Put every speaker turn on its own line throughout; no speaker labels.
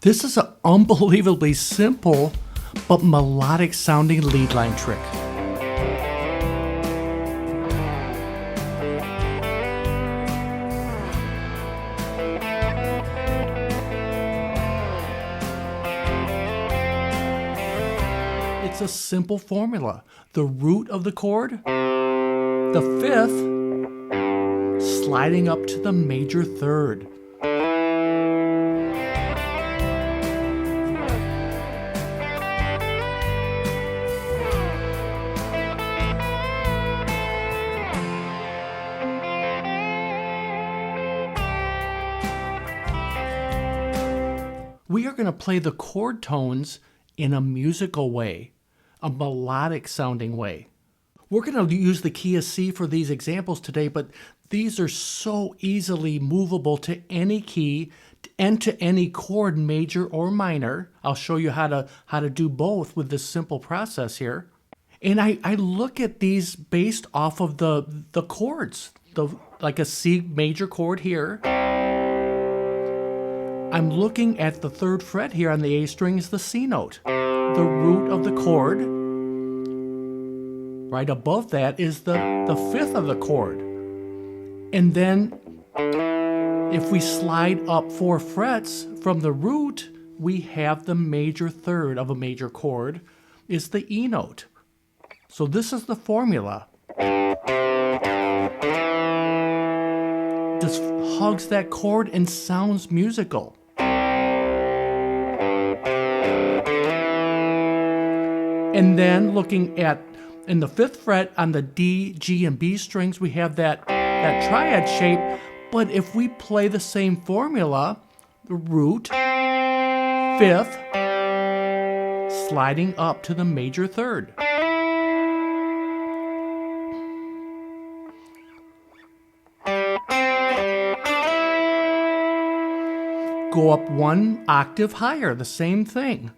This is an unbelievably simple but melodic sounding lead line trick. It's a simple formula. The root of the chord, the fifth, sliding up to the major third. We are going to play the chord tones in a musical way, a melodic sounding way. We're going to use the key of C for these examples today, but these are so easily movable to any key and to any chord, major or minor. I'll show you how to do both with this simple process here. And I look at these based off of the chords, like a C major chord here. I'm looking at the third fret here on the A string is the C note. The root of the chord. Right above that is the fifth of the chord. And then if we slide up 4 frets from the root, we have the major third of a major chord is the E note. So this is the formula. Just hugs that chord and sounds musical. And then looking at in the 5th fret on the D, G, and B strings, we have that triad shape. But if we play the same formula, the root, 5th, sliding up to the major third. Go up 1 octave higher, the same thing.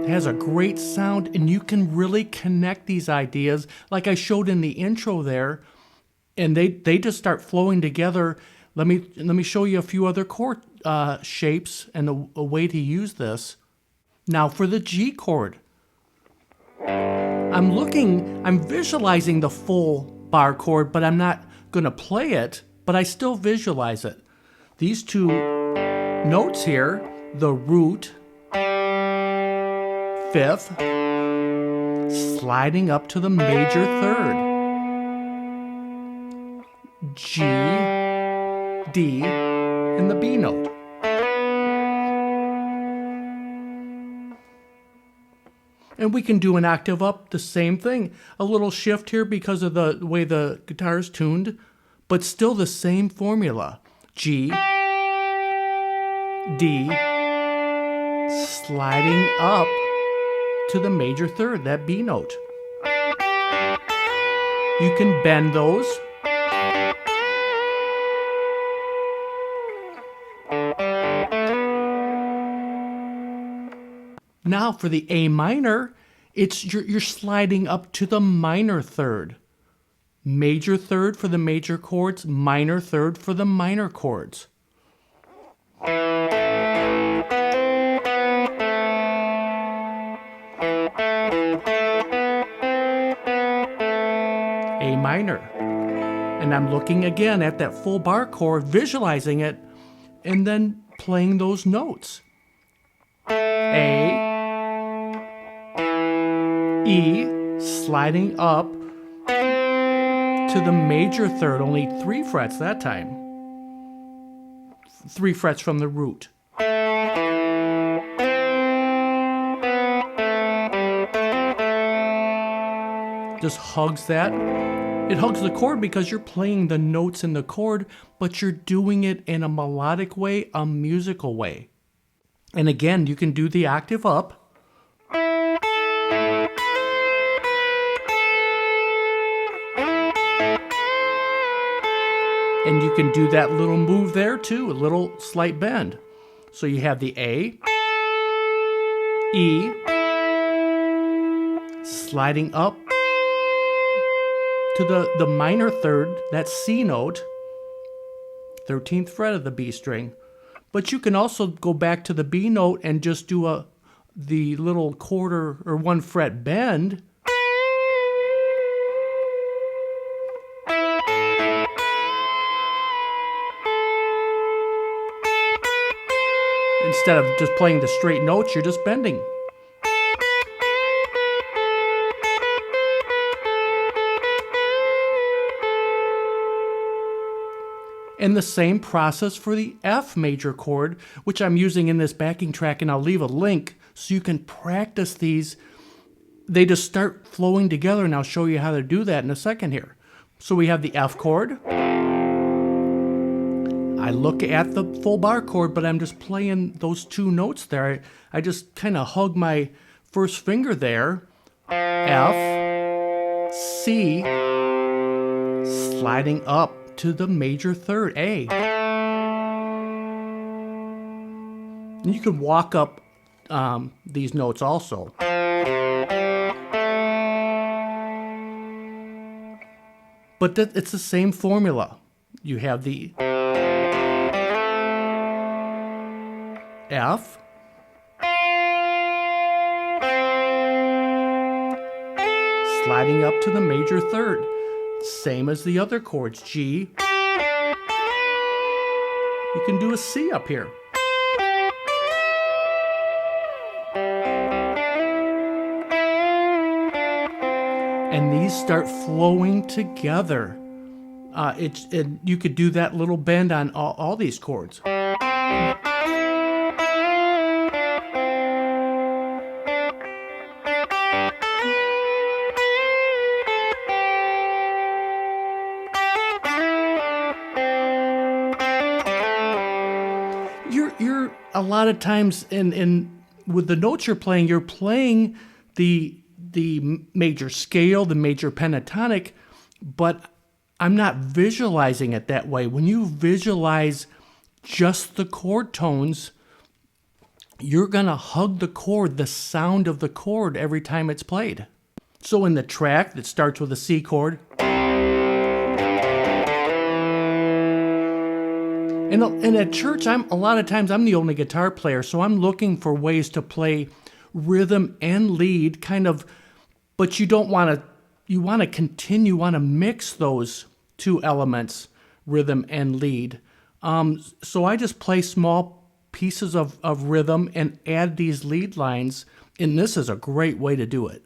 It has a great sound, and you can really connect these ideas like I showed in the intro there, and they just start flowing together. Let me show you a few other chord shapes and a way to use this. Now for the G chord, I'm visualizing the full bar chord, but I'm not going to play it, but I still visualize it. These 2 notes here, the root, 5th, sliding up to the major third. G, D, and the B note. And we can do an octave up, the same thing. A little shift here because of the way the guitar is tuned, but still the same formula. G, D, sliding up to the major third, that B note. You can bend those. Now for the A minor, you're sliding up to the minor third. Major third for the major chords, minor third for the minor chords. A minor. And I'm looking again at that full bar chord, visualizing it, and then playing those notes. A, E, sliding up to the major third, only 3 frets that time. 3 frets from the root. Just hugs that. It hugs the chord because you're playing the notes in the chord, but you're doing it in a melodic way, a musical way. And again, you can do the octave up. And you can do that little move there too, a little slight bend. So you have the A, E, sliding up to the minor third, that C note, 13th fret of the B string. But you can also go back to the B note and just do the little quarter or 1 fret bend. Instead of just playing the straight notes, you're just bending. And the same process for the F major chord, which I'm using in this backing track, and I'll leave a link so you can practice these. They just start flowing together, and I'll show you how to do that in a second here. So we have the F chord. I look at the full bar chord, but I'm just playing those 2 notes there. I just kind of hug my first finger there. F, C, sliding up to the major third, A. And you can walk up these notes also. But it's the same formula. You have the F, sliding up to the major third. Same as the other chords, G. You can do a C up here. And these start flowing together. You could do that little bend on all these chords. You're a lot of times with the notes you're playing the major scale, the major pentatonic, but I'm not visualizing it that way. When you visualize just the chord tones, you're gonna hug the chord, the sound of the chord every time it's played. So in the track that starts with a C chord, and at church, a lot of times I'm the only guitar player, so I'm looking for ways to play rhythm and lead, kind of, but you want to mix those 2 elements, rhythm and lead. So I just play small pieces of rhythm and add these lead lines, and this is a great way to do it.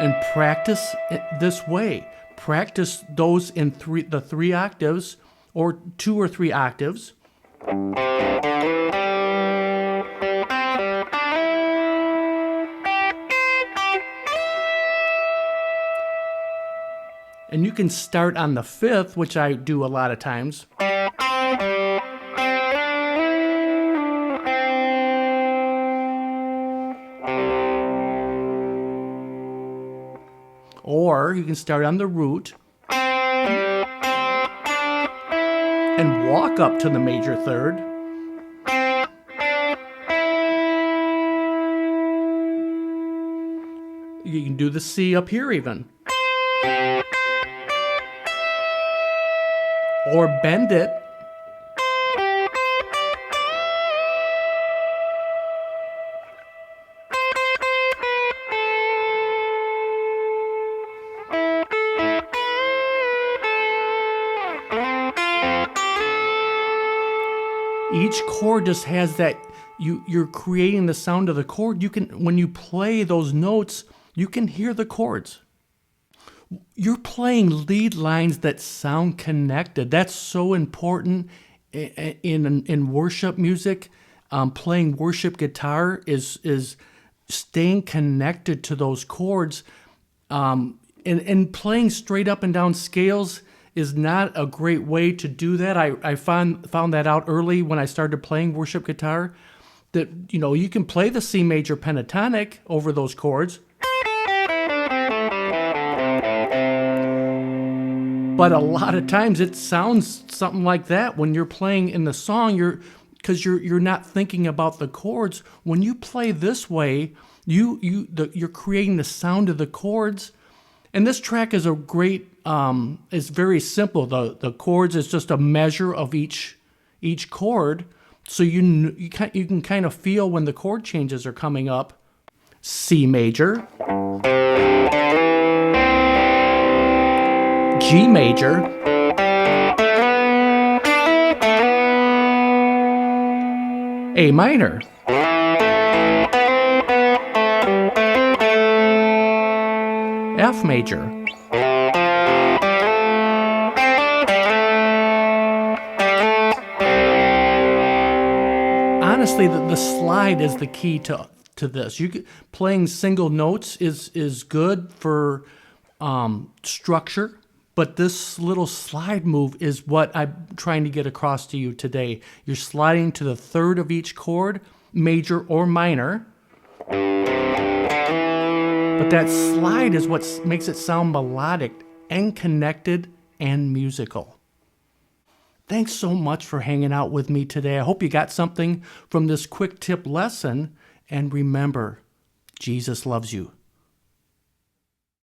And practice it this way. Practice those in the 3 octaves, or 2 or 3 octaves. And you can start on the 5th, which I do a lot of times. Or you can start on the root and walk up to the major third. You can do the C up here even. Or bend it. Each chord just has that, you're creating the sound of the chord. You can, when you play those notes, you can hear the chords. You're playing lead lines that sound connected. That's so important in worship music. Playing worship guitar is staying connected to those chords. And playing straight up and down scales is not a great way to do that. I found that out early when I started playing worship guitar, that you can play the C major pentatonic over those chords, But a lot of times it sounds something like that when you're playing in the song. Because you're not thinking about the chords. When you play this way, you're creating the sound of the chords. And this track is a great. It's very simple. The chords is just a measure of each chord, so you can kind of feel when the chord changes are coming up. C major, G major, A minor, F major, honestly, the slide is the key to this. Playing single notes is good for structure, but this little slide move is what I'm trying to get across to you today. You're sliding to the third of each chord, major or minor, but that slide is what makes it sound melodic and connected and musical. Thanks so much for hanging out with me today. I hope you got something from this quick tip lesson. And remember, Jesus loves you.